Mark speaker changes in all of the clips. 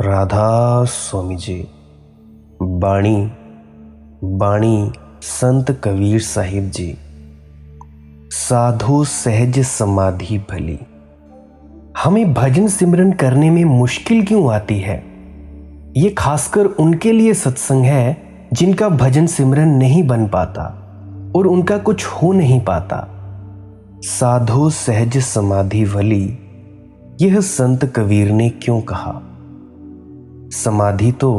Speaker 1: राधा स्वामी जी। बाणी बाणी संत कबीर साहिब जी। साधु सहज समाधि भली। हमें भजन सिमरन करने में मुश्किल क्यों आती है? ये खासकर उनके लिए सत्संग है जिनका भजन सिमरन नहीं बन पाता और उनका कुछ हो नहीं पाता। साधु सहज समाधि भली, यह संत कबीर ने क्यों कहा? समाधि तो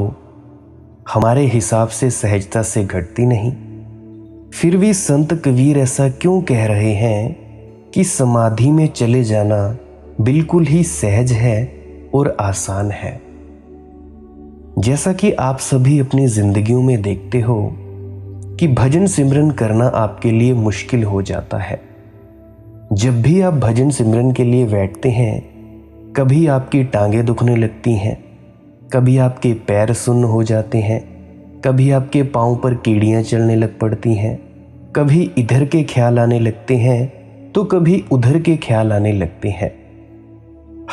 Speaker 1: हमारे हिसाब से सहजता से घटती नहीं, फिर भी संत कबीर ऐसा क्यों कह रहे हैं कि समाधि में चले जाना बिल्कुल ही सहज है और आसान है। जैसा कि आप सभी अपनी जिंदगियों में देखते हो कि भजन सिमरन करना आपके लिए मुश्किल हो जाता है। जब भी आप भजन सिमरन के लिए बैठते हैं, कभी आपकी टांगें दुखने लगती हैं, कभी आपके पैर सुन्न हो जाते हैं, कभी आपके पांव पर कीड़ियां चलने लग पड़ती हैं, कभी इधर के ख्याल आने लगते हैं तो कभी उधर के ख्याल आने लगते हैं।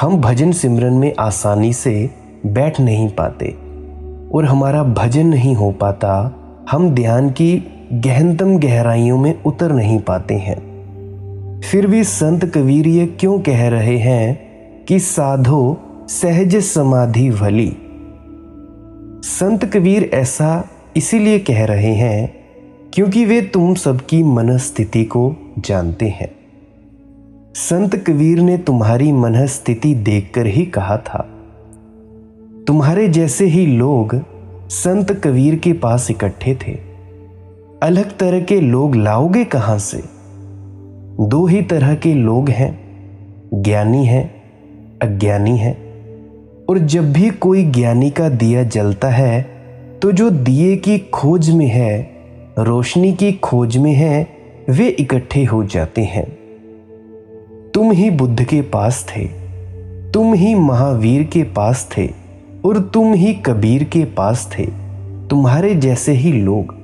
Speaker 1: हम भजन सिमरन में आसानी से बैठ नहीं पाते और हमारा भजन नहीं हो पाता। हम ध्यान की गहनतम गहराइयों में उतर नहीं पाते हैं। फिर भी संत कबीर ये क्यों कह रहे हैं कि साधो सहज समाधि भली? संत कबीर ऐसा इसीलिए कह रहे हैं क्योंकि वे तुम सबकी मनस्थिति को जानते हैं। संत कबीर ने तुम्हारी मनस्थिति देखकर ही कहा था। तुम्हारे जैसे ही लोग संत कबीर के पास इकट्ठे थे। अलग तरह के लोग लाओगे कहां से? दो ही तरह के लोग हैं, ज्ञानी हैं, अज्ञानी हैं। और जब भी कोई ज्ञानी का दिया जलता है तो जो दिए की खोज में है, रोशनी की खोज में है, वे इकट्ठे हो जाते हैं। तुम ही बुद्ध के पास थे, तुम ही महावीर के पास थे और तुम ही कबीर के पास थे। तुम्हारे जैसे ही लोग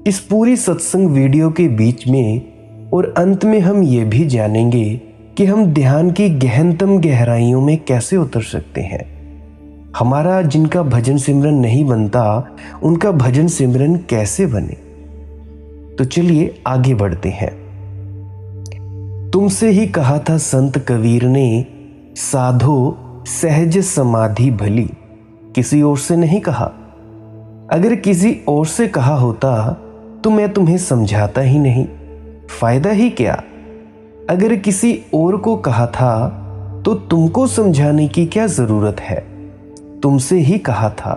Speaker 1: इस पूरी सत्संग वीडियो के बीच में और अंत में हम ये भी जानेंगे कि हम ध्यान की गहनतम गहराइयों में कैसे उतर सकते हैं। हमारा जिनका भजन सिमरन नहीं बनता, उनका भजन सिमरन कैसे बने? तो चलिए आगे बढ़ते हैं। तुमसे ही कहा था संत कबीर ने, साधो सहज समाधि भली। किसी और से नहीं कहा। अगर किसी और से कहा होता तो मैं तुम्हें समझाता ही नहीं, फायदा ही क्या? अगर किसी और को कहा था तो तुमको समझाने की क्या जरूरत है? तुमसे ही कहा था।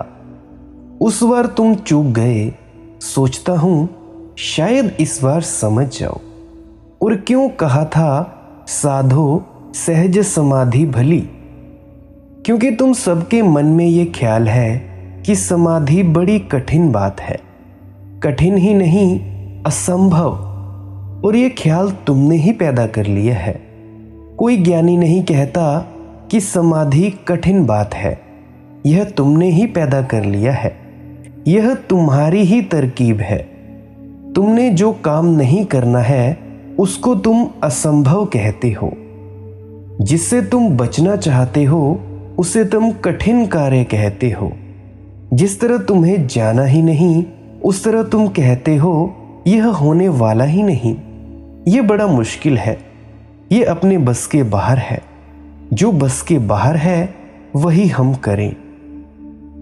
Speaker 1: उस बार तुम चूक गए, सोचता हूं शायद इस बार समझ जाओ। और क्यों कहा था साधो सहज समाधि भली? क्योंकि तुम सबके मन में ये ख्याल है कि समाधि बड़ी कठिन बात है। कठिन ही नहीं, असंभव। और ये ख्याल तुमने ही पैदा कर लिया है। कोई ज्ञानी नहीं कहता कि समाधि कठिन बात है, यह तुमने ही पैदा कर लिया है। यह तुम्हारी ही तरकीब है। तुमने जो काम नहीं करना है उसको तुम असंभव कहते हो। जिससे तुम बचना चाहते हो उसे तुम कठिन कार्य कहते हो। जिस तरह तुम्हें जाना ही नहीं उस तरह तुम कहते हो यह होने वाला ही नहीं। ये बड़ा मुश्किल है, ये अपने बस के बाहर है। जो बस के बाहर है वही हम करें।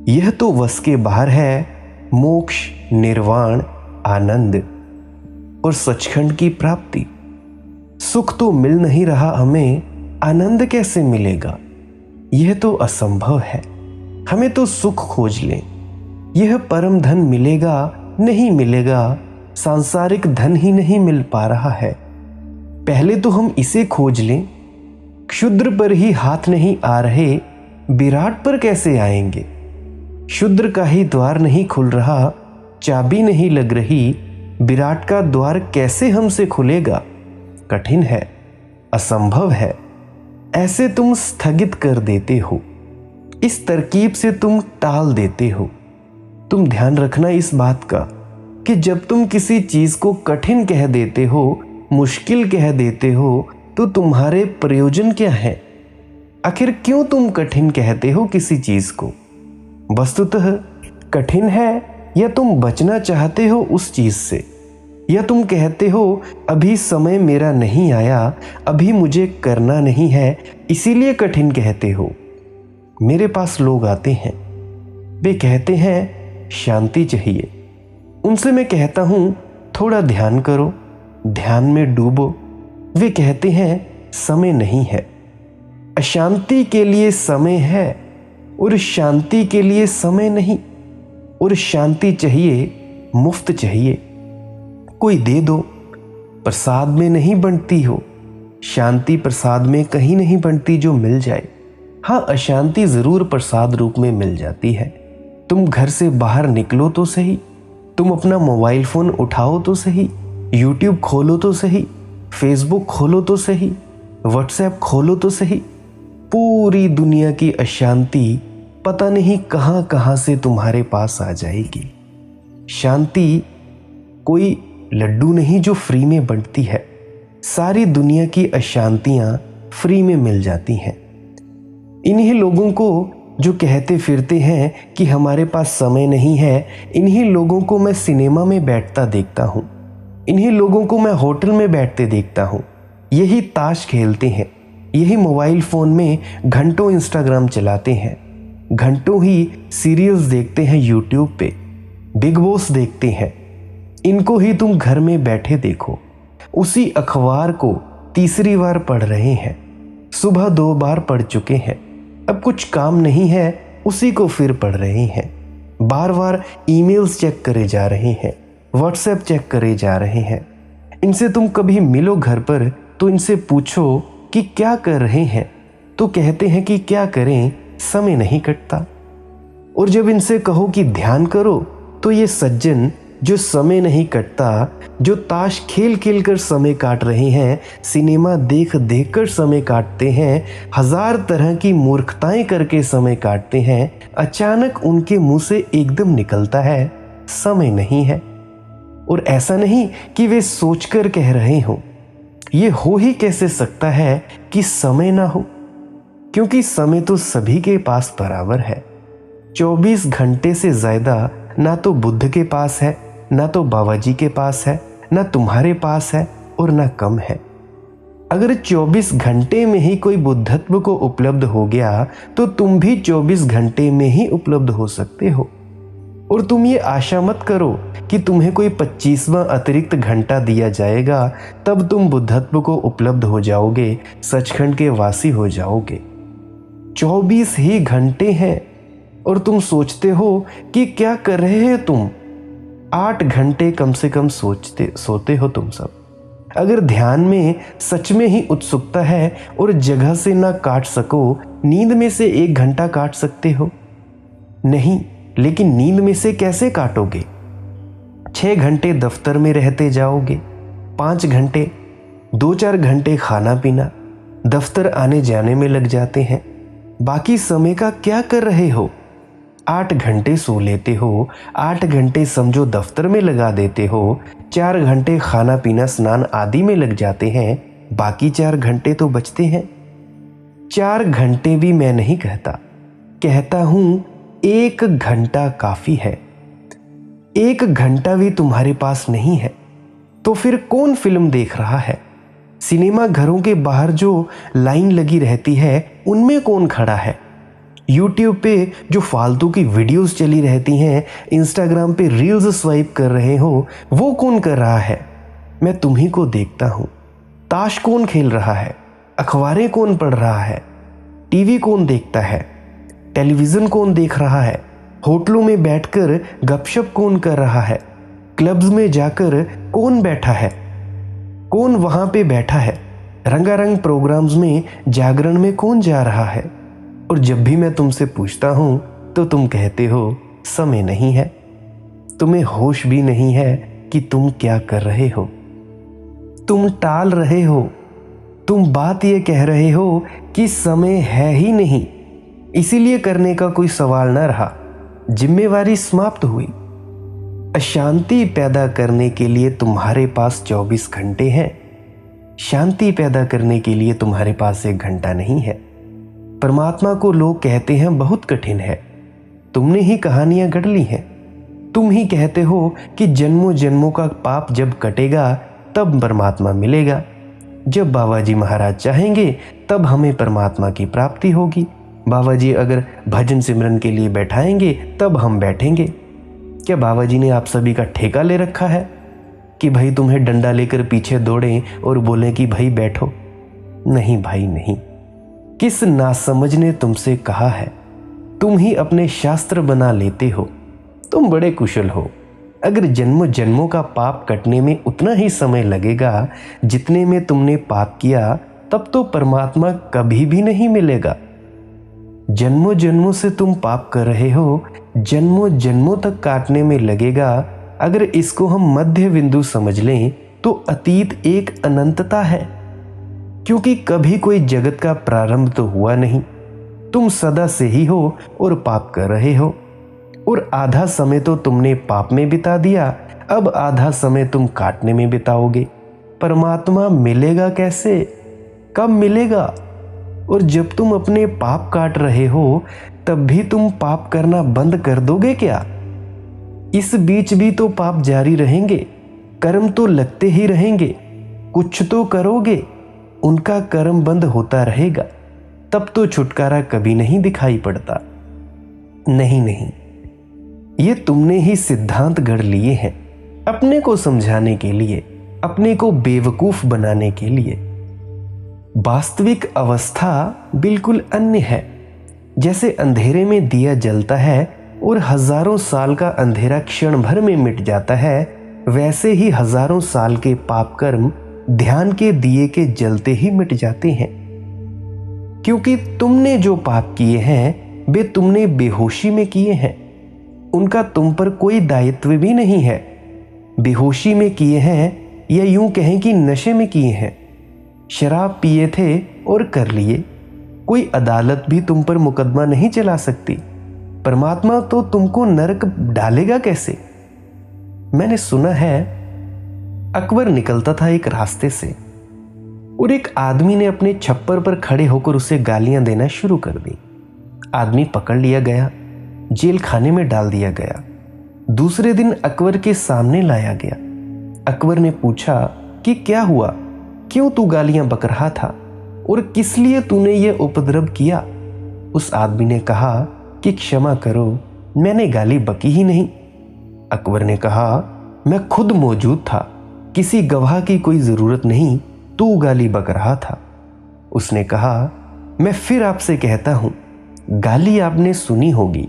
Speaker 1: यह तो बस के बाहर है मोक्ष, निर्वाण, आनंद और सचखंड की प्राप्ति। सुख तो मिल नहीं रहा हमें, आनंद कैसे मिलेगा? यह तो असंभव है। हमें तो सुख खोज लें। यह परम धन मिलेगा नहीं मिलेगा, सांसारिक धन ही नहीं मिल पा रहा है। पहले तो हम इसे खोज लें। क्षुद्र पर ही हाथ नहीं आ रहे, विराट पर कैसे आएंगे? क्षुद्र का ही द्वार नहीं खुल रहा, चाबी नहीं लग रही, विराट का द्वार कैसे हमसे खुलेगा? कठिन है, असंभव है। ऐसे तुम स्थगित कर देते हो। इस तरकीब से तुम टाल देते हो। तुम ध्यान रखना इस बात का कि जब तुम किसी चीज को कठिन कह देते हो, मुश्किल कह देते हो, तो तुम्हारे प्रयोजन क्या है? आखिर क्यों तुम कठिन कहते हो किसी चीज को? वस्तुतः कठिन है या तुम बचना चाहते हो उस चीज से, या तुम कहते हो अभी समय मेरा नहीं आया, अभी मुझे करना नहीं है, इसीलिए कठिन कहते हो। मेरे पास लोग आते हैं, वे कहते हैं शांति चाहिए। उनसे मैं कहता हूं थोड़ा ध्यान करो, ध्यान में डूबो। वे कहते हैं समय नहीं है। अशांति के लिए समय है और शांति के लिए समय नहीं। और शांति चाहिए, मुफ्त चाहिए, कोई दे दो। प्रसाद में नहीं बंटती हो, शांति प्रसाद में कहीं नहीं बंटती जो मिल जाए। हाँ, अशांति जरूर प्रसाद रूप में मिल जाती है। तुम घर से बाहर निकलो तो सही, तुम अपना मोबाइल फोन उठाओ तो सही, यूट्यूब खोलो तो सही, फेसबुक खोलो तो सही, व्हाट्सएप खोलो तो सही, पूरी दुनिया की अशांति पता नहीं कहां कहां से तुम्हारे पास आ जाएगी। शांति कोई लड्डू नहीं जो फ्री में बंटती है। सारी दुनिया की अशांतियां फ्री में मिल जाती हैं। इन्हीं लोगों को जो कहते फिरते हैं कि हमारे पास समय नहीं है, इन्हीं लोगों को मैं सिनेमा में बैठता देखता हूँ, इन्हीं लोगों को मैं होटल में बैठते देखता हूँ। यही ताश खेलते हैं, यही मोबाइल फ़ोन में घंटों इंस्टाग्राम चलाते हैं, घंटों ही सीरियल्स देखते हैं यूट्यूब पे, बिग बॉस देखते हैं। इनको ही तुम घर में बैठे देखो, उसी अखबार को तीसरी बार पढ़ रहे हैं, सुबह 2 बार पढ़ चुके हैं, अब कुछ काम नहीं है उसी को फिर पढ़ रहे हैं, बार बार ईमेल्स चेक करे जा रहे हैं, व्हाट्सएप चेक करे जा रहे हैं। इनसे तुम कभी मिलो घर पर तो इनसे पूछो कि क्या कर रहे हैं, तो कहते हैं कि क्या करें, समय नहीं कटता। और जब इनसे कहो कि ध्यान करो तो ये सज्जन जो समय नहीं कटता, जो ताश खेल खेल कर समय काट रहे हैं, सिनेमा देख देख कर समय काटते हैं, 1000 तरह की मूर्खताएं करके समय काटते हैं, अचानक उनके मुंह से एकदम निकलता है समय नहीं है। और ऐसा नहीं कि वे सोचकर कह रहे हो, ये हो ही कैसे सकता है कि समय ना हो, क्योंकि समय तो सभी के पास बराबर है। 24 घंटे से ज्यादा ना तो बुद्ध के पास है, ना तो बाबा जी के पास है, ना तुम्हारे पास है और ना कम है। अगर 24 घंटे में ही कोई बुद्धत्व को उपलब्ध हो गया तो तुम भी 24 घंटे में ही उपलब्ध हो सकते हो। और तुम ये आशा मत करो कि तुम्हें कोई 25वां अतिरिक्त घंटा दिया जाएगा तब तुम बुद्धत्व को उपलब्ध हो जाओगे, सचखंड के वासी हो जाओगे। 24 ही घंटे हैं और तुम सोचते हो कि क्या कर रहे हो तुम। 8 घंटे कम से कम सोते हो तुम सब। अगर ध्यान में सच में ही उत्सुकता है और जगह से ना काट सको, नींद में से 1 घंटा काट सकते हो? नहीं, लेकिन नींद में से कैसे काटोगे? 6 घंटे दफ्तर में रहते जाओगे, 5 घंटे, 2-4 घंटे खाना पीना, दफ्तर आने जाने में लग जाते हैं। बाकी समय का क्या कर रहे हो? 8 घंटे सो लेते हो, 8 घंटे समझो दफ्तर में लगा देते हो, 4 घंटे खाना पीना स्नान आदि में लग जाते हैं, बाकी 4 घंटे तो बचते हैं। 4 घंटे भी मैं नहीं कहता हूं 1 घंटा काफी है। 1 घंटा भी तुम्हारे पास नहीं है तो फिर कौन फिल्म देख रहा है? सिनेमा घरों के बाहर जो लाइन लगी रहती है उनमें कौन खड़ा है? यूट्यूब पे जो फालतू की वीडियोस चली रहती हैं, इंस्टाग्राम पे रील्स स्वाइप कर रहे हो, वो कौन कर रहा है? मैं तुम्ही को देखता हूँ। ताश कौन खेल रहा है? अखबारें कौन पढ़ रहा है? टीवी कौन देखता है? टेलीविज़न कौन देख रहा है? होटलों में बैठकर गपशप कौन कर रहा है? क्लब्स में जाकर कौन बैठा है? कौन वहाँ पे बैठा है? रंगारंग प्रोग्राम्स में जागरण में कौन जा रहा है? और जब भी मैं तुमसे पूछता हूं तो तुम कहते हो समय नहीं है। तुम्हें होश भी नहीं है कि तुम क्या कर रहे हो। तुम टाल रहे हो। तुम बात ये कह रहे हो कि समय है ही नहीं, इसीलिए करने का कोई सवाल न रहा, जिम्मेवारी समाप्त हुई। अशांति पैदा करने के लिए तुम्हारे पास 24 घंटे हैं, शांति पैदा करने के लिए तुम्हारे पास 1 घंटा नहीं है। परमात्मा को लोग कहते हैं बहुत कठिन है। तुमने ही कहानियां गढ़ ली हैं। तुम ही कहते हो कि जन्मों जन्मों का पाप जब कटेगा तब परमात्मा मिलेगा। जब बाबा जी महाराज चाहेंगे तब हमें परमात्मा की प्राप्ति होगी। बाबा जी अगर भजन सिमरन के लिए बैठाएंगे तब हम बैठेंगे। क्या बाबा जी ने आप सभी का ठेका ले रखा है कि भाई तुम्हें डंडा लेकर पीछे दौड़ें और बोलें कि भाई बैठो? नहीं भाई नहीं। किस नासमझ ने तुमसे कहा है? तुम ही अपने शास्त्र बना लेते हो। तुम बड़े कुशल हो। अगर जन्मों जन्मों का पाप कटने में उतना ही समय लगेगा जितने में तुमने पाप किया, तब तो परमात्मा कभी भी नहीं मिलेगा। जन्मों जन्मों से तुम पाप कर रहे हो, जन्मों जन्मों तक काटने में लगेगा। अगर इसको हम मध्य बिंदु समझ लें तो अतीत एक अनंतता है, क्योंकि कभी कोई जगत का प्रारंभ तो हुआ नहीं। तुम सदा से ही हो और पाप कर रहे हो, और आधा समय तो तुमने पाप में बिता दिया, अब आधा समय तुम काटने में बिताओगे। परमात्मा मिलेगा कैसे? कब मिलेगा? और जब तुम अपने पाप काट रहे हो तब भी तुम पाप करना बंद कर दोगे क्या? इस बीच भी तो पाप जारी रहेंगे, कर्म तो लगते ही रहेंगे। कुछ तो करोगे, उनका कर्म बंद होता रहेगा। तब तो छुटकारा कभी नहीं दिखाई पड़ता। नहीं नहीं, ये तुमने ही सिद्धांत गढ़ लिए हैं अपने को समझाने के लिए, अपने को बेवकूफ बनाने के लिए। वास्तविक अवस्था बिल्कुल अन्य है। जैसे अंधेरे में दिया जलता है और हजारों साल का अंधेरा क्षण भर में मिट जाता है, वैसे ही हजारों साल के पाप कर्म ध्यान के दिए के जलते ही मिट जाते हैं। क्योंकि तुमने जो पाप किए हैं वे तुमने बेहोशी में किए हैं। उनका तुम पर कोई दायित्व भी नहीं है। बेहोशी में किए हैं, या यूं कहें कि नशे में किए हैं। शराब पिए थे और कर लिए। कोई अदालत भी तुम पर मुकदमा नहीं चला सकती। परमात्मा तो तुमको नरक डालेगा कैसे? मैंने सुना है अकबर निकलता था एक रास्ते से, और एक आदमी ने अपने छप्पर पर खड़े होकर उसे गालियां देना शुरू कर दी। आदमी पकड़ लिया गया, जेल खाने में डाल दिया गया। दूसरे दिन अकबर के सामने लाया गया। अकबर ने पूछा कि क्या हुआ, क्यों तू गालियां बक रहा था और किस लिए तूने यह उपद्रव किया? उस आदमी ने कहा कि क्षमा करो, मैंने गाली बकी ही नहीं। अकबर ने कहा, मैं खुद मौजूद था, किसी गवाह की कोई जरूरत नहीं, तू गाली बक रहा था। उसने कहा, मैं फिर आपसे कहता हूं, गाली आपने सुनी होगी,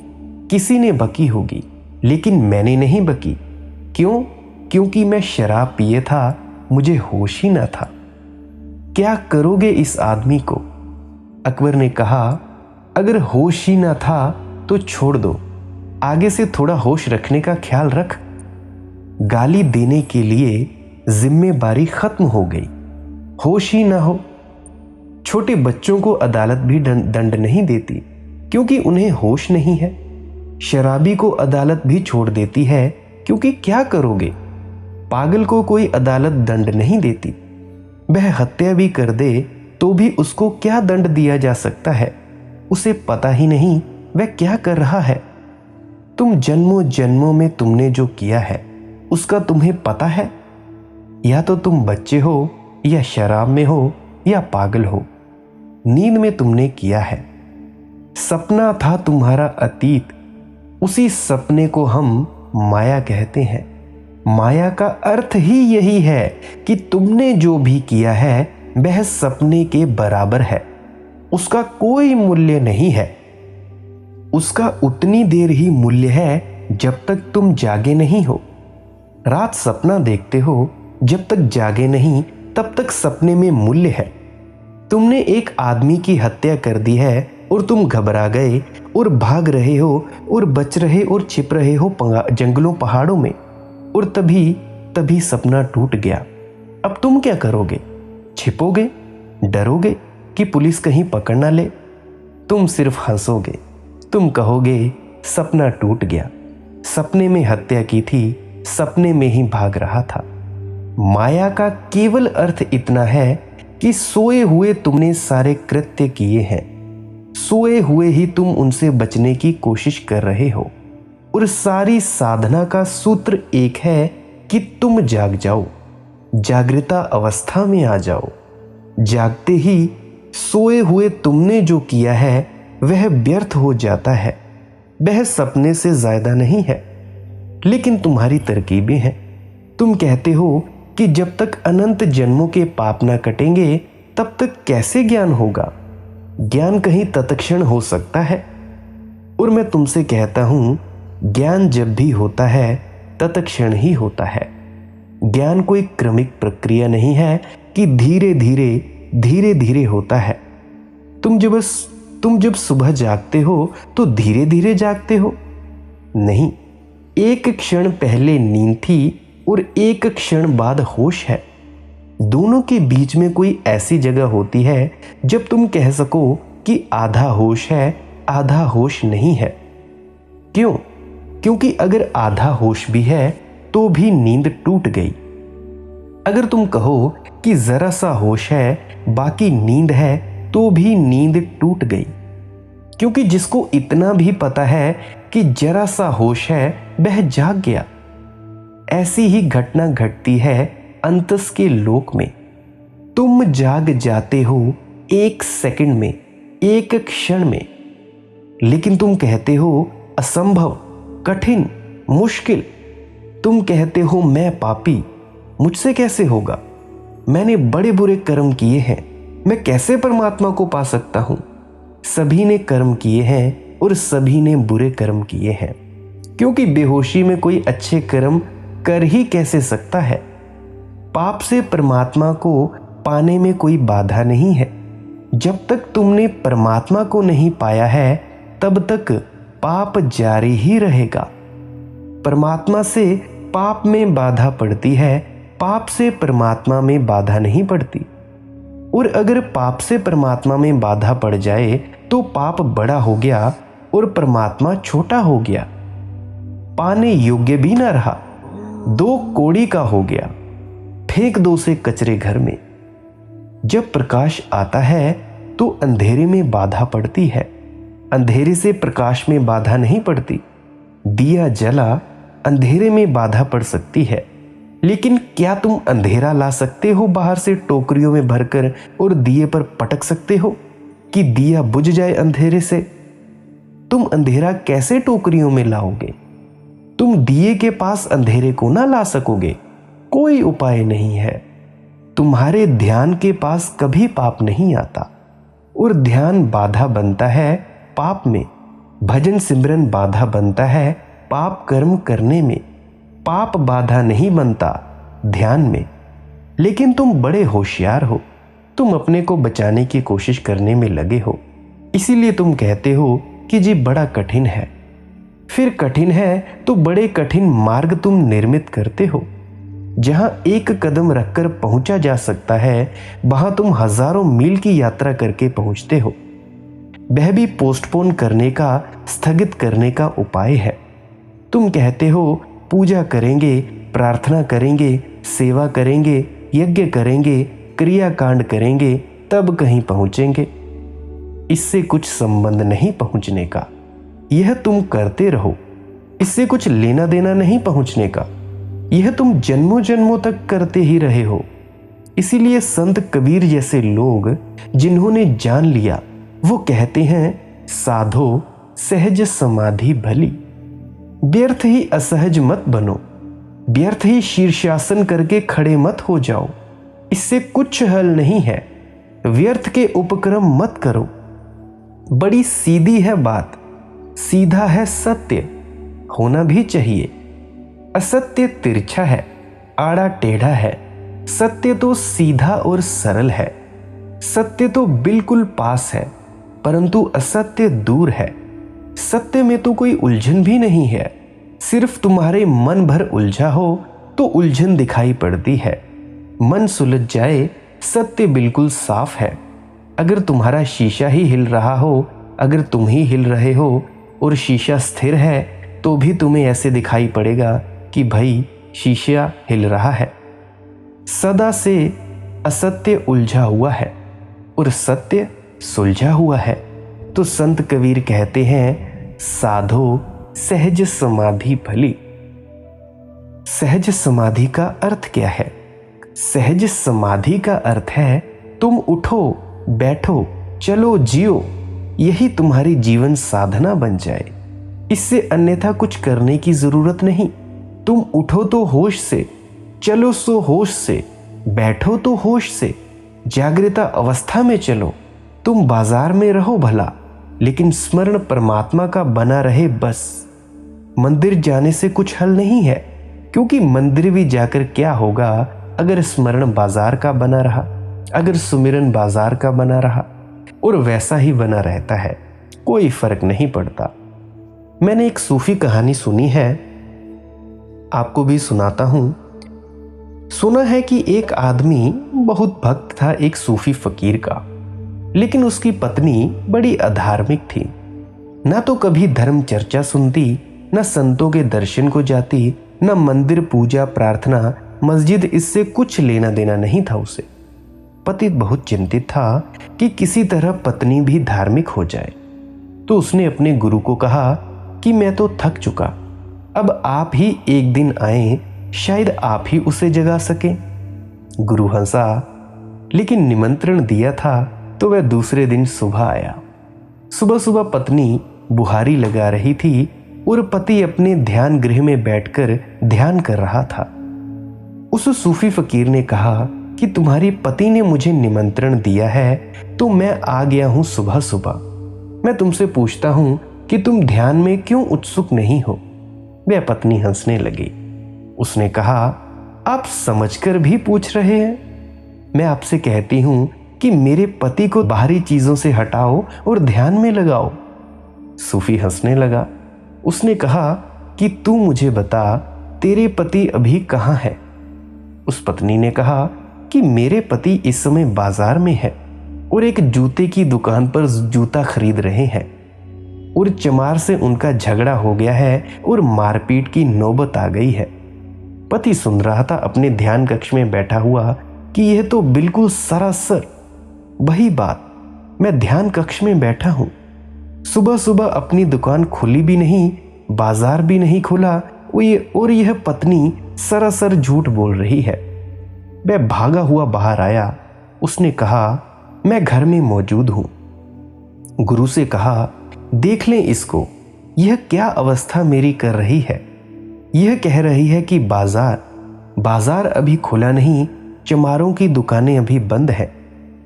Speaker 1: किसी ने बकी होगी, लेकिन मैंने नहीं बकी। क्यों? क्योंकि मैं शराब पिए था, मुझे होश ही ना था। क्या करोगे इस आदमी को? अकबर ने कहा, अगर होश ही ना था तो छोड़ दो, आगे से थोड़ा होश रखने का ख्याल रख। गाली देने के लिए जिम्मेदारी खत्म हो गई, होश ही ना हो। छोटे बच्चों को अदालत भी दंड नहीं देती, क्योंकि उन्हें होश नहीं है। शराबी को अदालत भी छोड़ देती है, क्योंकि क्या करोगे? पागल को कोई अदालत दंड नहीं देती। वह हत्या भी कर दे तो भी उसको क्या दंड दिया जा सकता है? उसे पता ही नहीं वह क्या कर रहा है। तुम जन्मों जन्मों में तुमने जो किया है उसका तुम्हें पता है? या तो तुम बच्चे हो, या शराब में हो, या पागल हो। नींद में तुमने किया है। सपना था तुम्हारा अतीत, उसी सपने को हम माया कहते हैं। माया का अर्थ ही यही है कि तुमने जो भी किया है वह सपने के बराबर है। उसका कोई मूल्य नहीं है। उसका उतनी देर ही मूल्य है जब तक तुम जागे नहीं हो। रात सपना देखते हो, जब तक जागे नहीं तब तक सपने में मूल्य है। तुमने एक आदमी की हत्या कर दी है और तुम घबरा गए और भाग रहे हो और बच रहे और छिप रहे हो जंगलों पहाड़ों में, और तभी सपना टूट गया। अब तुम क्या करोगे? छिपोगे? डरोगे कि पुलिस कहीं पकड़ ना ले? तुम सिर्फ हंसोगे। तुम कहोगे सपना टूट गया, सपने में हत्या की थी, सपने में ही भाग रहा था। माया का केवल अर्थ इतना है कि सोए हुए तुमने सारे कृत्य किए हैं। सोए हुए ही तुम उनसे बचने की कोशिश कर रहे हो। और सारी साधना का सूत्र एक है कि तुम जाग जाओ, जागृता अवस्था में आ जाओ। जागते ही सोए हुए तुमने जो किया है वह व्यर्थ हो जाता है। वह सपने से ज्यादा नहीं है। लेकिन तुम्हारी तरकीबें हैं। तुम कहते हो कि जब तक अनंत जन्मों के पाप ना कटेंगे तब तक कैसे ज्ञान होगा। ज्ञान कहीं तत्क्षण हो सकता है। और मैं तुमसे कहता हूं, ज्ञान जब भी होता है तत्क्षण ही होता है। ज्ञान कोई क्रमिक प्रक्रिया नहीं है कि धीरे धीरे होता है। तुम जब सुबह जागते हो तो धीरे धीरे जागते हो नहीं। एक क्षण पहले नींद थी और एक क्षण बाद होश है। दोनों के बीच में कोई ऐसी जगह होती है जब तुम कह सको कि आधा होश है, आधा होश नहीं है। क्यों? क्योंकि अगर आधा होश भी है तो भी नींद टूट गई। अगर तुम कहो कि जरा सा होश है, बाकी नींद है, तो भी नींद टूट गई। क्योंकि जिसको इतना भी पता है कि जरा सा होश है वह जाग गया। ऐसी ही घटना घटती है अंतस के लोक में। तुम जाग जाते हो एक सेकंड में, एक क्षण में। लेकिन तुम कहते हो असंभव, कठिन, मुश्किल। तुम कहते हो मैं पापी, मुझसे कैसे होगा। मैंने बड़े बुरे कर्म किए हैं, मैं कैसे परमात्मा को पा सकता हूं। सभी ने कर्म किए हैं और सभी ने बुरे कर्म किए हैं। क्योंकि बेहोशी में कोई अच्छे कर्म कर ही कैसे सकता है। पाप से परमात्मा को पाने में कोई बाधा नहीं है। जब तक तुमने परमात्मा को नहीं पाया है तब तक पाप जारी ही रहेगा। परमात्मा से पाप में बाधा पड़ती है, पाप से परमात्मा में बाधा नहीं पड़ती। और अगर पाप से परमात्मा में बाधा पड़ जाए तो पाप बड़ा हो गया और परमात्मा छोटा हो गया। पाने योग्य भी ना रहा, 2 कौड़ी का हो गया। फेंक दो उसे कचरे घर में। जब प्रकाश आता है तो अंधेरे में बाधा पड़ती है, अंधेरे से प्रकाश में बाधा नहीं पड़ती। दिया जला, अंधेरे में बाधा पड़ सकती है, लेकिन क्या तुम अंधेरा ला सकते हो बाहर से टोकरियों में भरकर और दिए पर पटक सकते हो कि दिया बुझ जाए अंधेरे से? तुम अंधेरा कैसे टोकरियों में लाओगे? तुम दिए के पास अंधेरे को ना ला सकोगे। कोई उपाय नहीं है। तुम्हारे ध्यान के पास कभी पाप नहीं आता और ध्यान बाधा बनता है पाप में। भजन सिमरन बाधा बनता है पाप कर्म करने में। पाप बाधा नहीं बनता ध्यान में। लेकिन तुम बड़े होशियार हो, तुम अपने को बचाने की कोशिश करने में लगे हो। इसीलिए तुम कहते हो कि जी बड़ा कठिन है। फिर कठिन है तो बड़े कठिन मार्ग तुम निर्मित करते हो। जहां एक कदम रखकर पहुंचा जा सकता है वहां तुम हजारों मील की यात्रा करके पहुंचते हो। वह भी पोस्टपोन करने का, स्थगित करने का उपाय है। तुम कहते हो पूजा करेंगे, प्रार्थना करेंगे, सेवा करेंगे, यज्ञ करेंगे, क्रियाकांड करेंगे, तब कहीं पहुंचेंगे। इससे कुछ संबंध नहीं पहुंचने का। यह तुम करते रहो, इससे कुछ लेना देना नहीं पहुंचने का। यह तुम जन्मों जन्मों तक करते ही रहे हो। इसीलिए संत कबीर जैसे लोग जिन्होंने जान लिया वो कहते हैं साधो सहज समाधि भली। व्यर्थ ही असहज मत बनो, व्यर्थ ही शीर्षासन करके खड़े मत हो जाओ। इससे कुछ हल नहीं है। व्यर्थ के उपक्रम मत करो। बड़ी सीधी है बात, सीधा है सत्य, होना भी चाहिए। असत्य तिरछा है, आड़ा टेढ़ा है। सत्य तो सीधा और सरल है। सत्य तो बिल्कुल पास है, परंतु असत्य दूर है। सत्य में तो कोई उलझन भी नहीं है। सिर्फ तुम्हारे मन भर उलझा हो तो उलझन दिखाई पड़ती है। मन सुलझ जाए, सत्य बिल्कुल साफ है। अगर तुम्हारा शीशा ही हिल रहा हो, अगर तुम ही हिल रहे हो और शीशा स्थिर है तो भी तुम्हें ऐसे दिखाई पड़ेगा कि भाई शीशा हिल रहा है। सदा से असत्य उलझा हुआ है और सत्य सुलझा हुआ है। तो संत कबीर कहते हैं, साधो सहज समाधि भली। सहज समाधि का अर्थ क्या है? सहज समाधि का अर्थ है तुम उठो, बैठो, चलो, जियो, यही तुम्हारी जीवन साधना बन जाए। इससे अन्यथा कुछ करने की जरूरत नहीं। तुम उठो तो होश से, चलो सो होश से, बैठो तो होश से, जागृता अवस्था में चलो। तुम बाजार में रहो भला, लेकिन स्मरण परमात्मा का बना रहे बस। मंदिर जाने से कुछ हल नहीं है, क्योंकि मंदिर भी जाकर क्या होगा अगर स्मरण बाजार का बना रहा, अगर सुमिरन बाजार का बना रहा और वैसा ही बना रहता है, कोई फर्क नहीं पड़ता। मैंने एक सूफी कहानी सुनी है, आपको भी सुनाता हूं। सुना है कि एक आदमी बहुत भक्त था एक सूफी फकीर का, लेकिन उसकी पत्नी बड़ी अधार्मिक थी। ना तो कभी धर्म चर्चा सुनती, न संतों के दर्शन को जाती, न मंदिर पूजा प्रार्थना मस्जिद, इससे कुछ लेना देना नहीं था उसे। पति बहुत चिंतित था कि किसी तरह पत्नी भी धार्मिक हो जाए। तो उसने अपने गुरु को कहा कि मैं तो थक चुका, अब आप ही एक दिन आए, शायद आप ही उसे जगा सके। गुरु हंसा, लेकिन निमंत्रण दिया था तो वह दूसरे दिन सुबह आया। सुबह सुबह पत्नी बुहारी लगा रही थी और पति अपने ध्यान गृह में बैठकर ध्यान कर रहा था। उस सूफी फकीर ने कहा कि तुम्हारी पति ने मुझे निमंत्रण दिया है तो मैं आ गया हूं सुबह सुबह। मैं तुमसे पूछता हूं कि तुम ध्यान में क्यों उत्सुक नहीं हो? वह पत्नी हंसने लगी। उसने कहा, आप समझकर भी पूछ रहे हैं? मैं आपसे कहती हूं कि मेरे पति को बाहरी चीजों से हटाओ और ध्यान में लगाओ। सूफी हंसने लगा। उसने कहा कि तू मुझे बता, तेरे पति अभी कहाँ है? उस पत्नी ने कहा कि मेरे पति इस समय बाजार में है और एक जूते की दुकान पर जूता खरीद रहे हैं और चमार से उनका झगड़ा हो गया है और मारपीट की नौबत आ गई है। पति सुन रहा था अपने ध्यान कक्ष में बैठा हुआ कि यह तो बिल्कुल सरासर वही बात, मैं ध्यान कक्ष में बैठा हूं, सुबह सुबह अपनी दुकान खुली भी नहीं, बाजार भी नहीं खुला और यह पत्नी सरासर झूठ बोल रही है। वह भागा हुआ बाहर आया। उसने कहा, मैं घर में मौजूद हूं। गुरु से कहा, देख लें इसको, यह क्या अवस्था मेरी कर रही है। यह कह रही है कि बाजार अभी खुला नहीं, चमारों की दुकानें अभी बंद है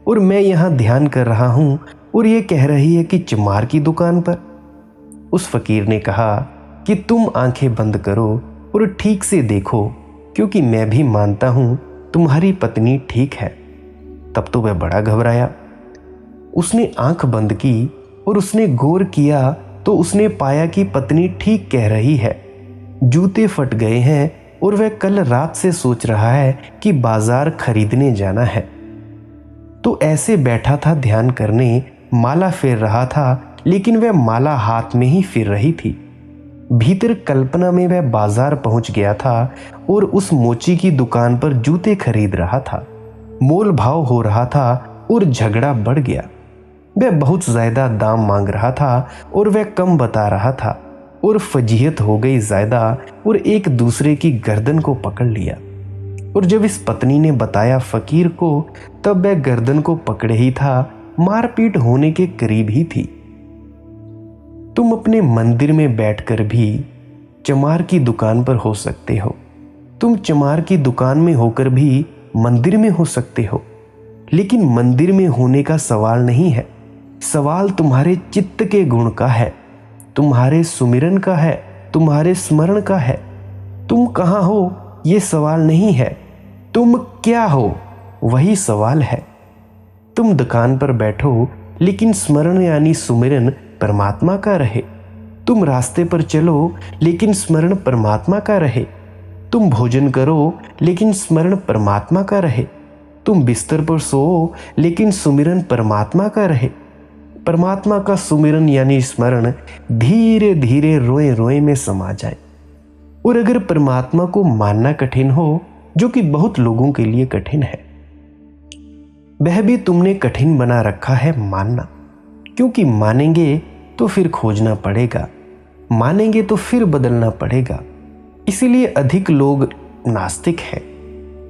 Speaker 1: और मैं यहां ध्यान कर रहा हूं और यह कह रही है कि चमार की दुकान पर। उस फकीर ने कहा कि तुम आंखें बंद करो और ठीक से देखो, क्योंकि मैं भी मानता हूं तुम्हारी पत्नी ठीक है। तब तो वह बड़ा घबराया। उसने आंख बंद की और उसने गौर किया तो उसने पाया कि पत्नी ठीक कह रही है। जूते फट गए हैं और वह कल रात से सोच रहा है कि बाजार खरीदने जाना है। तो ऐसे बैठा था ध्यान करने, माला फेर रहा था, लेकिन वह माला हाथ में ही फिर रही थी। भीतर कल्पना में वह बाजार पहुंच गया था और उस मोची की दुकान पर जूते खरीद रहा था। मोल भाव हो रहा था और झगड़ा बढ़ गया। वह बहुत ज्यादा दाम मांग रहा था और वह कम बता रहा था और फजीहत हो गई ज्यादा और एक दूसरे की गर्दन को पकड़ लिया। और जब इस पत्नी ने बताया फकीर को, तब वह गर्दन को पकड़े ही था, मारपीट होने के करीब ही थी। तुम अपने मंदिर में बैठकर भी चमार की दुकान पर हो सकते हो, तुम चमार की दुकान में होकर भी मंदिर में हो सकते हो, लेकिन मंदिर में होने का सवाल नहीं है। सवाल तुम्हारे चित्त के गुण का है, तुम्हारे सुमिरन का है, तुम्हारे स्मरण का है। तुम कहाँ हो ये सवाल नहीं है, तुम क्या हो वही सवाल है। तुम दुकान पर बैठो, लेकिन स्मरण यानी सुमिरन परमात्मा का रहे। तुम रास्ते पर चलो, लेकिन स्मरण परमात्मा का रहे। तुम भोजन करो, लेकिन स्मरण परमात्मा का रहे। तुम बिस्तर पर सो, लेकिन सुमिरन परमात्मा का रहे। परमात्मा का सुमिरन यानी स्मरण धीरे धीरे रोए रोए में समा जाए। और अगर परमात्मा को मानना कठिन हो, जो कि बहुत लोगों के लिए कठिन है, वह भी तुमने कठिन बना रखा है मानना, क्योंकि मानेंगे तो फिर खोजना पड़ेगा, मानेंगे तो फिर बदलना पड़ेगा। इसीलिए अधिक लोग नास्तिक हैं।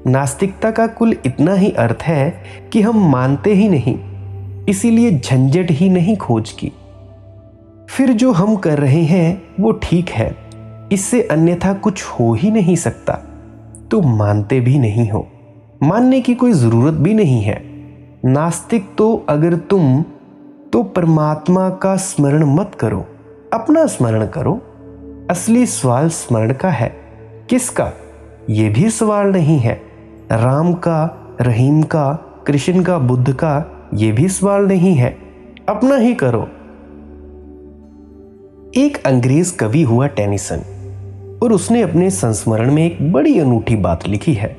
Speaker 1: नास्तिकता का कुल इतना ही अर्थ है कि हम मानते ही नहीं, इसीलिए झंझट ही नहीं खोज की। फिर जो हम कर रहे हैं वो ठीक है, इससे अन्यथा कुछ हो ही नहीं सकता, तो मानते भी नहीं हो। मानने की कोई जरूरत भी नहीं है। नास्तिक तो अगर तुम तो परमात्मा का स्मरण मत करो, अपना स्मरण करो। असली सवाल स्मरण का है, किसका ये भी सवाल नहीं है। राम का, रहीम का, कृष्ण का, बुद्ध का ये भी सवाल नहीं है, अपना ही करो। एक अंग्रेज कवि हुआ टेनिसन, और उसने अपने संस्मरण में एक बड़ी अनूठी बात लिखी है।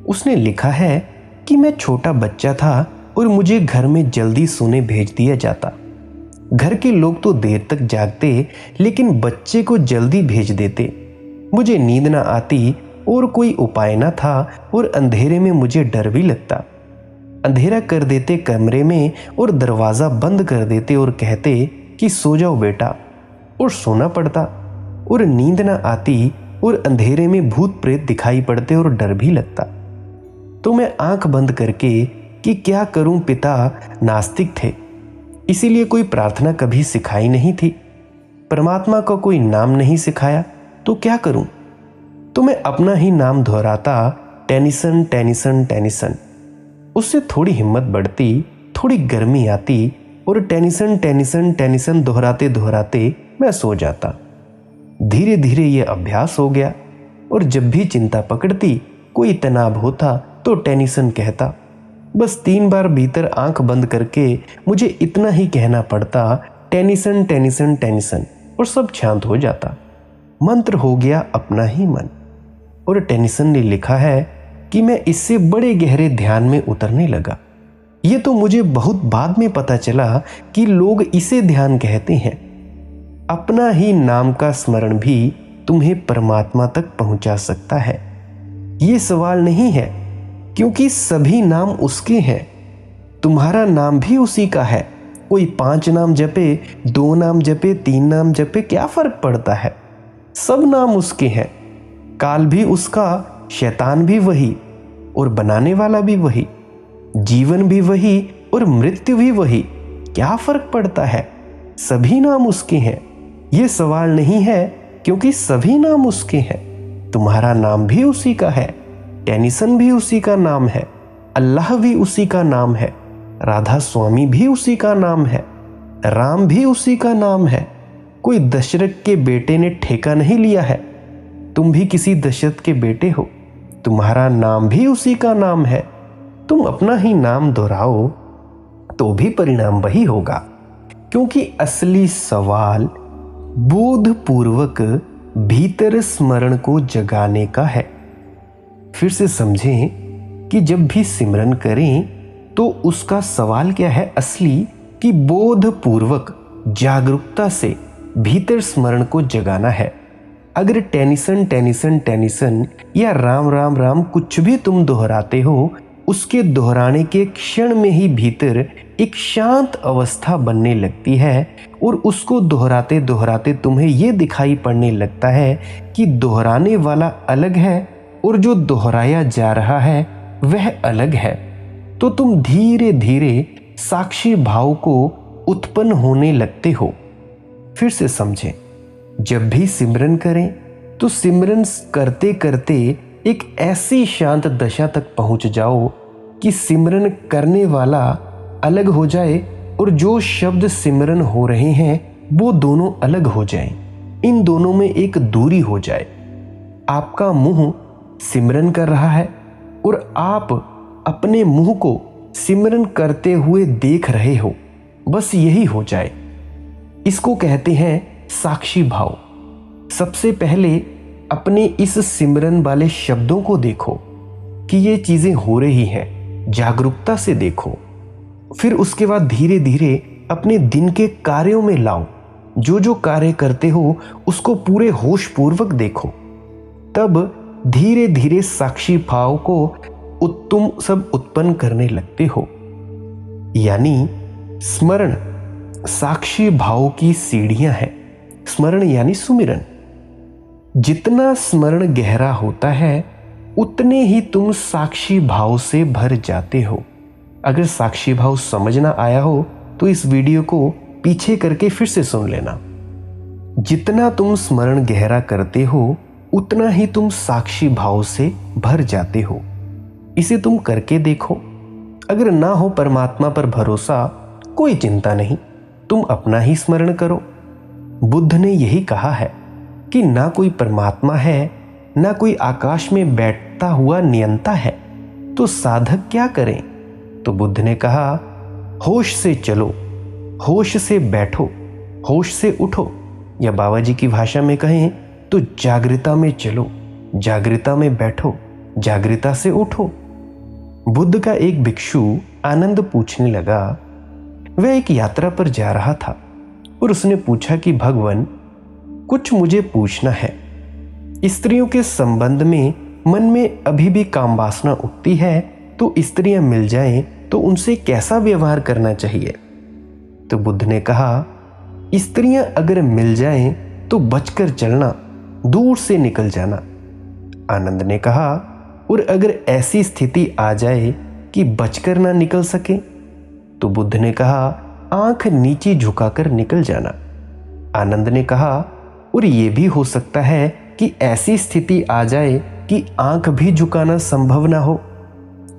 Speaker 1: उसने लिखा है कि मैं छोटा बच्चा था और मुझे घर में जल्दी सोने भेज दिया जाता। घर के लोग तो देर तक जागते, लेकिन बच्चे को जल्दी भेज देते। मुझे नींद ना आती और कोई उपाय ना था, और अंधेरे में मुझे डर भी लगता। अंधेरा कर देते कमरे में और दरवाज़ा बंद कर देते और कहते कि सो जाओ बेटा, और सोना पड़ता। और नींद ना आती और अंधेरे में भूत प्रेत दिखाई पड़ते और डर भी लगता। तो मैं आंख बंद करके कि क्या करूं, पिता नास्तिक थे, इसीलिए कोई प्रार्थना कभी सिखाई नहीं थी, परमात्मा का कोई नाम नहीं सिखाया, तो क्या करूं। तो मैं अपना ही नाम दोहराता, टेनिसन टेनिसन टेनिसन। उससे थोड़ी हिम्मत बढ़ती, थोड़ी गर्मी आती, और टेनिसन टेनिसन टेनिसन दोहराते दोहराते मैं सो जाता। धीरे धीरे ये अभ्यास हो गया, और जब भी चिंता पकड़ती, कोई तनाव होता, तो टेनिसन कहता। बस 3 बार भीतर आंख बंद करके मुझे इतना ही कहना पड़ता, टेनिसन टेनिसन टेनिसन, और सब शांत हो जाता। मंत्र हो गया अपना ही मन। और टेनिसन ने लिखा है कि मैं इससे बड़े गहरे ध्यान में उतरने लगा। ये तो मुझे बहुत बाद में पता चला कि लोग इसे ध्यान कहते हैं। अपना ही नाम का स्मरण भी तुम्हें परमात्मा तक पहुंचा सकता है। ये सवाल नहीं है, क्योंकि सभी नाम उसके हैं। तुम्हारा नाम भी उसी का है। कोई 5 नाम जपे, 2 नाम जपे, 3 नाम जपे, क्या फर्क पड़ता है। सब नाम उसके हैं। काल भी उसका, शैतान भी वही, और बनाने वाला भी वही, जीवन भी वही और मृत्यु भी वही। क्या फर्क पड़ता है, सभी नाम उसके हैं। ये सवाल नहीं है, क्योंकि सभी नाम उसके हैं। तुम्हारा नाम भी उसी का है, टेनिसन भी उसी का नाम है, अल्लाह भी उसी का नाम है, राधा स्वामी भी उसी का नाम है, राम भी उसी का नाम है। कोई दशरथ के बेटे ने ठेका नहीं लिया है। तुम भी किसी दशरथ के बेटे हो, तुम्हारा नाम भी उसी का नाम है। तुम अपना ही नाम दोहराओ तो भी परिणाम वही होगा, क्योंकि असली सवाल बोधपूर्वक भीतर स्मरण को जगाने का है। फिर से समझें कि जब भी सिमरन करें तो उसका सवाल क्या है असली, कि बोधपूर्वक जागरूकता से भीतर स्मरण को जगाना है। अगर टेनिसन टेनिसन टेनिसन या राम राम राम कुछ भी तुम दोहराते हो, उसके दोहराने के क्षण में ही भीतर एक शांत अवस्था बनने लगती है, और उसको दोहराते दोहराते तुम्हें यह दिखाई पड़ने लगता है कि दोहराने वाला अलग है और जो दोहराया जा रहा है वह अलग है। तो तुम धीरे धीरे साक्षी भाव को उत्पन्न होने लगते हो। फिर से समझें, जब भी सिमरन करें तो सिमरन करते करते एक ऐसी शांत दशा तक पहुंच जाओ कि सिमरन करने वाला अलग हो जाए और जो शब्द सिमरन हो रहे हैं वो दोनों अलग हो जाएं। इन दोनों में एक दूरी हो जाए। आपका मुंह सिमरन कर रहा है और आप अपने मुंह को सिमरन करते हुए देख रहे हो, बस यही हो जाए। इसको कहते हैं साक्षी भाव। सबसे पहले अपने इस सिमरन वाले शब्दों को देखो कि ये चीजें हो रही हैं, जागरूकता से देखो। फिर उसके बाद धीरे धीरे अपने दिन के कार्यों में लाओ। जो जो कार्य करते हो उसको पूरे होश पूर्वक देखो। तब धीरे धीरे साक्षी भाव को तुम सब उत्पन्न करने लगते हो। यानी स्मरण साक्षी भाव की सीढ़ियां हैं। स्मरण यानी सुमिरन। जितना स्मरण गहरा होता है उतने ही तुम साक्षी भाव से भर जाते हो। अगर साक्षी भाव समझ ना आया हो तो इस वीडियो को पीछे करके फिर से सुन लेना। जितना तुम स्मरण गहरा करते हो उतना ही तुम साक्षी भाव से भर जाते हो। इसे तुम करके देखो। अगर ना हो परमात्मा पर भरोसा, कोई चिंता नहीं, तुम अपना ही स्मरण करो। बुद्ध ने यही कहा है कि ना कोई परमात्मा है, ना कोई आकाश में बैठता हुआ नियंता है, तो साधक क्या करें? तो बुद्ध ने कहा, होश से चलो, होश से बैठो, होश से उठो, या बाबा जी की भाषा में कहें तो जागृता में चलो, जागृता में बैठो, जागृता से उठो। बुद्ध का एक भिक्षु आनंद पूछने लगा। वह एक यात्रा पर जा रहा था और उसने पूछा कि भगवान, कुछ मुझे पूछना है। स्त्रियों के संबंध में मन में अभी भी काम वासना उठती है, तो स्त्रियां मिल जाएं तो उनसे कैसा व्यवहार करना चाहिए? तो बुद्ध ने कहा, स्त्रियां अगर मिल जाएं तो बचकर चलना, दूर से निकल जाना। आनंद ने कहा, और अगर ऐसी स्थिति आ जाए कि बचकर ना निकल सके? तो बुद्ध ने कहा, आंख नीचे झुकाकर निकल जाना। आनंद ने कहा, और यह भी हो सकता है कि ऐसी स्थिति आ जाए कि आंख भी झुकाना संभव ना हो।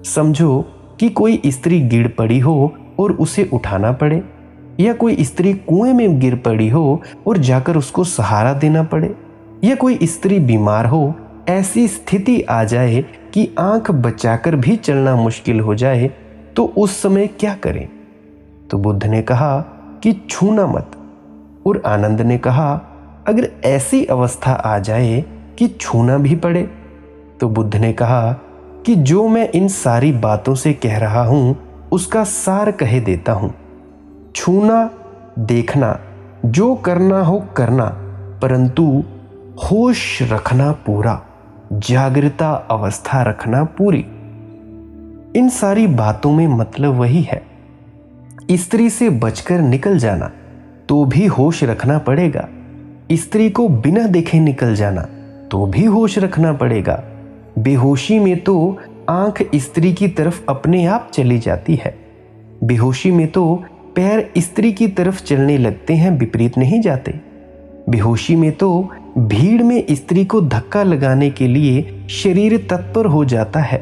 Speaker 1: समझो कि कोई स्त्री गिर पड़ी हो और उसे उठाना पड़े, या कोई स्त्री कुएं में गिर पड़ी हो और जाकर उसको सहारा देना पड़े, या कोई स्त्री बीमार हो, ऐसी स्थिति आ जाए कि आंख बचाकर भी चलना मुश्किल हो जाए, तो उस समय क्या करें? तो बुद्ध ने कहा कि छूना मत। और आनंद ने कहा, अगर ऐसी अवस्था आ जाए कि छूना भी पड़े? तो बुद्ध ने कहा कि जो मैं इन सारी बातों से कह रहा हूं उसका सार कह देता हूं। छूना, देखना, जो करना हो करना, परंतु होश रखना पूरा, जागृता अवस्था रखना पूरी। इन सारी बातों में मतलब वही है। स्त्री से बचकर निकल जाना तो भी होश रखना पड़ेगा, स्त्री को बिना देखे निकल जाना तो भी होश रखना पड़ेगा। बेहोशी में तो आंख स्त्री की तरफ अपने आप चली जाती है, बेहोशी में तो पैर स्त्री की तरफ चलने लगते हैं, विपरीत नहीं जाते। बेहोशी में तो भीड़ में स्त्री को धक्का लगाने के लिए शरीर तत्पर हो जाता है।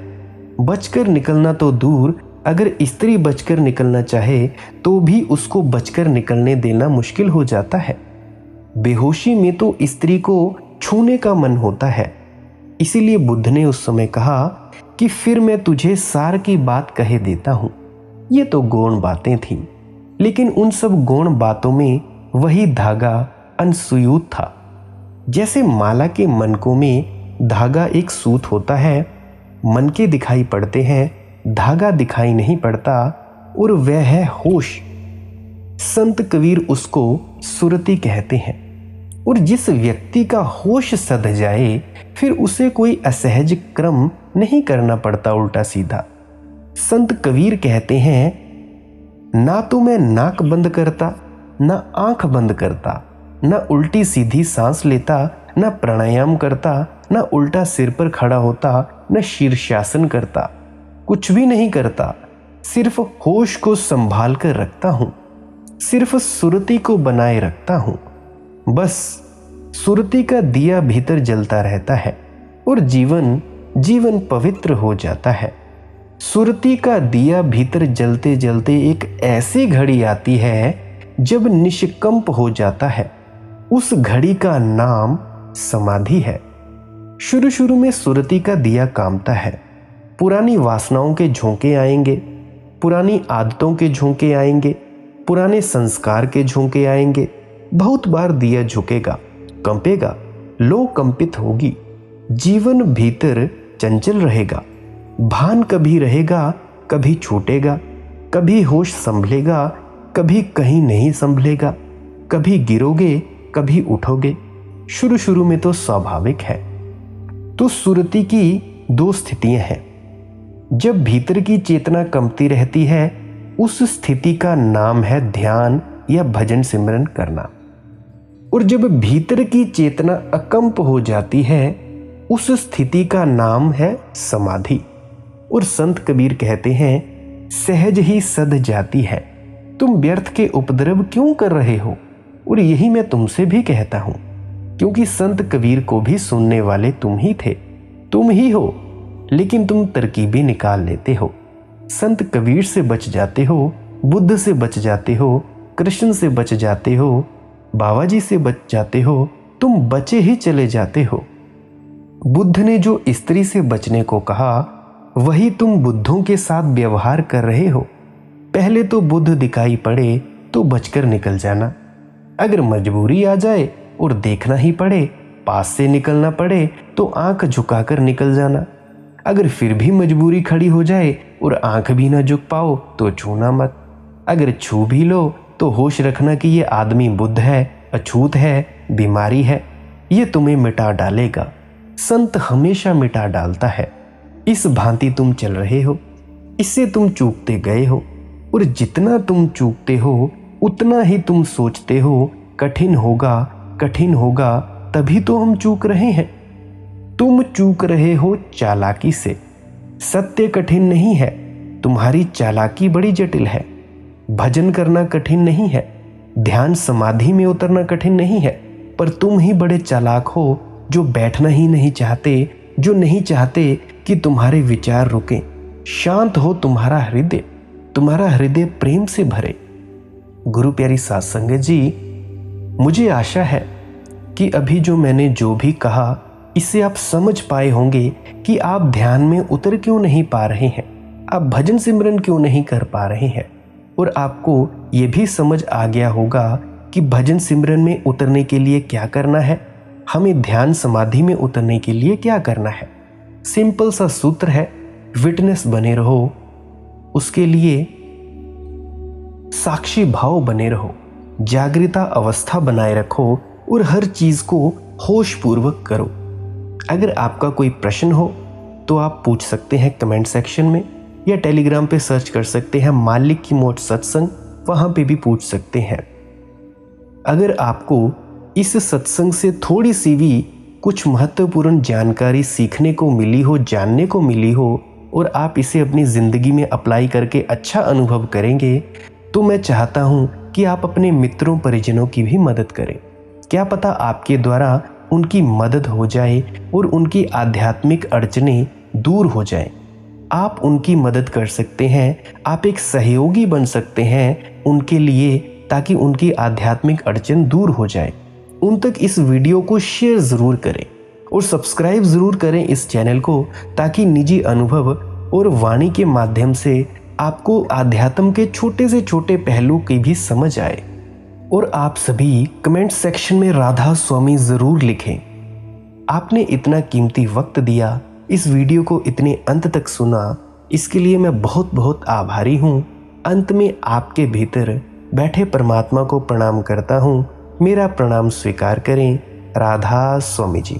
Speaker 1: बचकर निकलना तो दूर, अगर स्त्री बचकर निकलना चाहे तो भी उसको बचकर निकलने देना मुश्किल हो जाता है। बेहोशी में तो स्त्री को छूने का मन होता है। इसीलिए बुद्ध ने उस समय कहा कि फिर मैं तुझे सार की बात कहे देता हूं। ये तो गौण बातें थीं, लेकिन उन सब गौण बातों में वही धागा अनसुयूत था। जैसे माला के मनकों में धागा एक सूत होता है, मनके दिखाई पड़ते हैं, धागा दिखाई नहीं पड़ता, और वह है होश। संत कबीर उसको सुरति कहते हैं। और जिस व्यक्ति का होश सध जाए फिर उसे कोई असहज क्रम नहीं करना पड़ता उल्टा सीधा। संत कबीर कहते हैं, ना तो मैं नाक बंद करता, ना आंख बंद करता, ना उल्टी सीधी सांस लेता, ना प्राणायाम करता, ना उल्टा सिर पर खड़ा होता, ना शीर्षासन करता, कुछ भी नहीं करता। सिर्फ होश को संभाल कर रखता हूं, सिर्फ सुरति को बनाए रखता हूं। बस सुरति का दिया भीतर जलता रहता है और जीवन जीवन पवित्र हो जाता है। सुरति का दिया भीतर जलते जलते एक ऐसी घड़ी आती है जब निष्कंप हो जाता है। उस घड़ी का नाम समाधि है। शुरू शुरू में सुरति का दिया कामता है। पुरानी वासनाओं के झोंके आएंगे, पुरानी आदतों के झोंके आएंगे, पुराने संस्कार के झोंके आएंगे। बहुत बार दिया झुकेगा, कंपेगा, लो कंपित होगी। जीवन भीतर चंचल रहेगा। भान कभी रहेगा, कभी छूटेगा, कभी होश संभलेगा, कभी कहीं नहीं संभलेगा, कभी गिरोगे, कभी उठोगे। शुरू शुरू में तो स्वाभाविक है। तो सुरति की दो स्थितियां हैं। जब भीतर की चेतना कंपती रहती है, उस स्थिति का नाम है ध्यान या भजन सिमरन करना। और जब भीतर की चेतना अकंप हो जाती है, उस स्थिति का नाम है समाधि। और संत कबीर कहते हैं, सहज ही सध जाती है। तुम व्यर्थ के उपद्रव क्यों कर रहे हो? और यही मैं तुमसे भी कहता हूं, क्योंकि संत कबीर को भी सुनने वाले तुम ही थे, तुम ही हो, लेकिन तुम तरकीबें निकाल लेते हो। संत कबीर से बच जाते हो, बुद्ध से बच जाते हो, कृष्ण से बच जाते हो, बाबा जी से बच जाते हो, तुम बचे ही चले जाते हो। बुद्ध ने जो स्त्री से बचने को कहा, वही तुम बुद्धों के साथ व्यवहार कर रहे हो। पहले तो बुद्ध दिखाई पड़े तो बचकर निकल जाना, अगर मजबूरी आ जाए और देखना ही पड़े, पास से निकलना पड़े तो आंख झुकाकर निकल जाना। अगर फिर भी मजबूरी खड़ी हो जाए और आंख भी ना झुक पाओ तो छूना मत। अगर छू भी लो तो होश रखना कि ये आदमी बुद्ध है, अछूत है, बीमारी है, ये तुम्हें मिटा डालेगा। संत हमेशा मिटा डालता है। इस भांति तुम चल रहे हो, इससे तुम चूकते गए हो। और जितना तुम चूकते हो उतना ही तुम सोचते हो कठिन होगा, कठिन होगा, तभी तो हम चूक रहे हैं। तुम चूक रहे हो चालाकी से। सत्य कठिन नहीं है, तुम्हारी चालाकी बड़ी जटिल है। भजन करना कठिन नहीं है, ध्यान समाधि में उतरना कठिन नहीं है, पर तुम ही बड़े चालाक हो जो बैठना ही नहीं चाहते, जो नहीं चाहते कि तुम्हारे विचार रुकें। शांत हो तुम्हारा हृदय प्रेम से भरे। गुरु प्यारी साध संगत जी, मुझे आशा है कि अभी जो मैंने जो भी कहा, इससे आप समझ पाए होंगे कि आप ध्यान में उतर क्यों नहीं पा रहे हैं, आप भजन सिमरन क्यों नहीं कर पा रहे हैं। और आपको ये भी समझ आ गया होगा कि भजन सिमरन में उतरने के लिए क्या करना है, हमें ध्यान समाधि में उतरने के लिए क्या करना है। सिंपल सा सूत्र है, विटनेस बने रहो, उसके लिए साक्षी भाव बने रहो, जागृता अवस्था बनाए रखो और हर चीज को होश पूर्वक करो। अगर आपका कोई प्रश्न हो तो आप पूछ सकते हैं कमेंट सेक्शन में, या टेलीग्राम पे सर्च कर सकते हैं मालिक की मोट सत्संग, वहां पे भी पूछ सकते हैं। अगर आपको इस सत्संग से थोड़ी सी भी कुछ महत्वपूर्ण जानकारी सीखने को मिली हो, जानने को मिली हो, और आप इसे अपनी ज़िंदगी में अप्लाई करके अच्छा अनुभव करेंगे, तो मैं चाहता हूं कि आप अपने मित्रों परिजनों की भी मदद करें। क्या पता आपके द्वारा उनकी मदद हो जाए और उनकी आध्यात्मिक अड़चनें दूर हो जाएं। आप उनकी मदद कर सकते हैं, आप एक सहयोगी बन सकते हैं उनके लिए, ताकि उनकी आध्यात्मिक अड़चन दूर हो जाए। उन तक इस वीडियो को शेयर ज़रूर करें और सब्सक्राइब ज़रूर करें इस चैनल को, ताकि निजी अनुभव और वाणी के माध्यम से आपको आध्यात्म के छोटे से छोटे पहलू की भी समझ आए। और आप सभी कमेंट सेक्शन में राधा स्वामी ज़रूर लिखें। आपने इतना कीमती वक्त दिया, इस वीडियो को इतने अंत तक सुना, इसके लिए मैं बहुत बहुत आभारी हूँ। अंत में आपके भीतर बैठे परमात्मा को प्रणाम करता हूँ। मेरा प्रणाम स्वीकार करें। राधा स्वामी जी।